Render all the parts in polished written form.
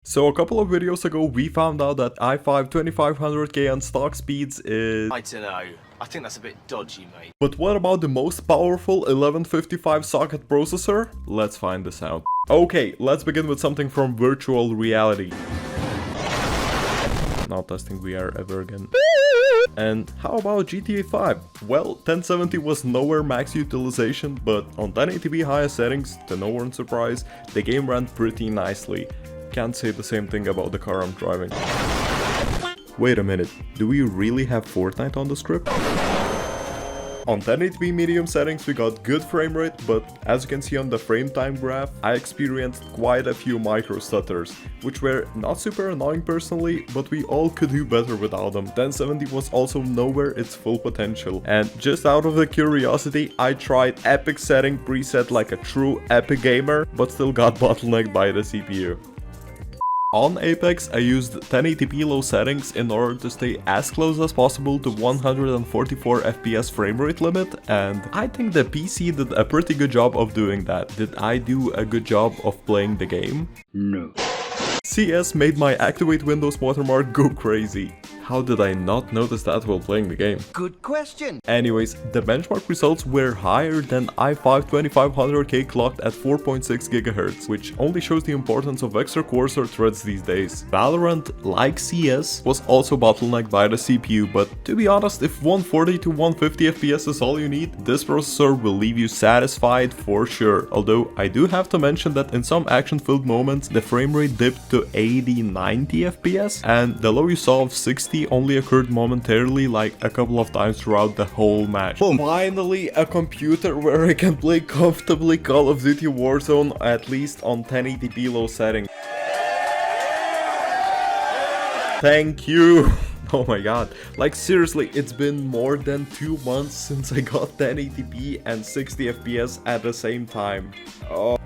So a couple of videos ago we found out that i5-2500K on stock speeds is... I don't know. I think that's a bit dodgy, mate. But what about the most powerful 1155 socket processor? Let's find this out. Okay, let's begin with something from virtual reality. Not testing VR ever again. And how about GTA 5? Well, 1070 was nowhere max utilization, but on 1080p highest settings, to no one's surprise, the game ran pretty nicely. Can't say the same thing about the car I'm driving. Wait a minute, do we really have Fortnite on the script? On 1080p medium settings we got good frame rate, but as you can see on the frame time graph, I experienced quite a few micro stutters, which were not super annoying personally, but we all could do better without them. 1070 was also nowhere its full potential, and just out of the curiosity, I tried epic setting preset like a true epic gamer, but still got bottlenecked by the CPU. On Apex, I used 1080p low settings in order to stay as close as possible to 144 FPS frame rate limit, and I think the PC did a pretty good job of doing that. Did I do a good job of playing the game? No. CS made my Activate Windows watermark go crazy. How did I not notice that while playing the game? Good question. Anyways, the benchmark results were higher than i5-2500K clocked at 4.6 GHz, which only shows the importance of extra cores or threads these days. Valorant, like CS, was also bottlenecked by the CPU, but to be honest, if 140 to 150 FPS is all you need, this processor will leave you satisfied for sure. Although I do have to mention that in some action-filled moments, the frame rate dipped to 80-90 FPS, and the low you saw of 60 only occurred momentarily, like a couple of times throughout the whole match. Boom. Finally, a computer where I can play comfortably Call of Duty Warzone, at least on 1080p low settings. Thank you! Oh my god, like seriously, it's been more than 2 months since I got 1080p and 60 FPS at the same time. Oh.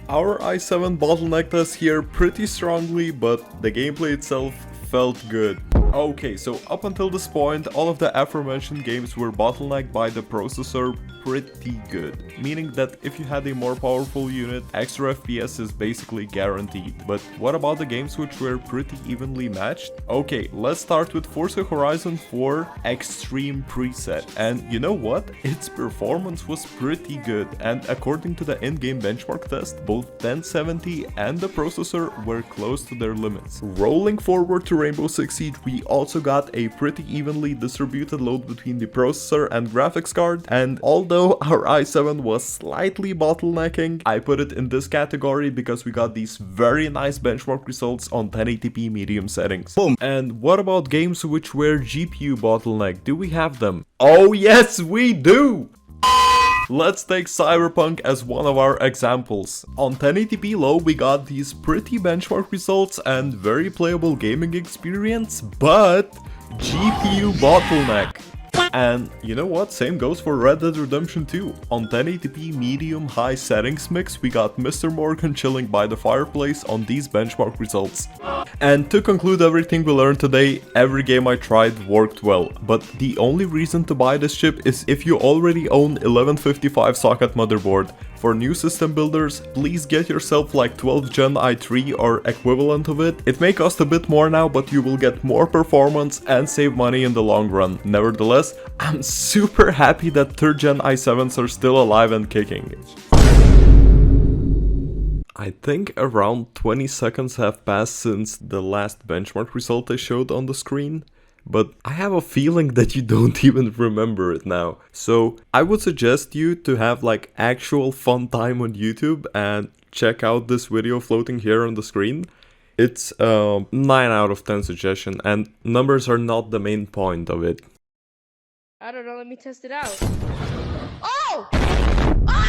Our i7 bottlenecked us here pretty strongly, but the gameplay itself felt good. Okay, so up until this point, all of the aforementioned games were bottlenecked by the processor pretty good. Meaning that if you had a more powerful unit, extra FPS is basically guaranteed. But what about the games which were pretty evenly matched? Okay, let's start with Forza Horizon 4 Extreme preset. And you know what? Its performance was pretty good, and according to the in-game benchmark test, both 1070 and the processor were close to their limits. Rolling forward to Rainbow Six Siege, we also got a pretty evenly distributed load between the processor and graphics card, and although our i7 was slightly bottlenecking, I put it in this category because we got these very nice benchmark results on 1080p medium settings. Boom. And what about games which were GPU bottleneck? Do we have them? Oh yes, we do! Let's take Cyberpunk as one of our examples. On 1080p low we got these pretty benchmark results and very playable gaming experience, but GPU bottleneck. And you know what, same goes for Red Dead Redemption 2. On 1080p medium high settings mix we got Mr. Morgan chilling by the fireplace on these benchmark results. And to conclude everything we learned today, every game I tried worked well, but the only reason to buy this chip is if you already own 1155 socket motherboard. For new system builders, please get yourself like 12th Gen i3 or equivalent of it. It may cost a bit more now, but you will get more performance and save money in the long run. Nevertheless, I'm super happy that 3rd Gen i7s are still alive and kicking. I think around 20 seconds have passed since the last benchmark result I showed on the screen, but I have a feeling that you don't even remember it now. So I would suggest you to have like actual fun time on YouTube and check out this video floating here on the screen. It's a 9 out of 10 suggestion, and numbers are not the main point of it. I don't know, let me test it out.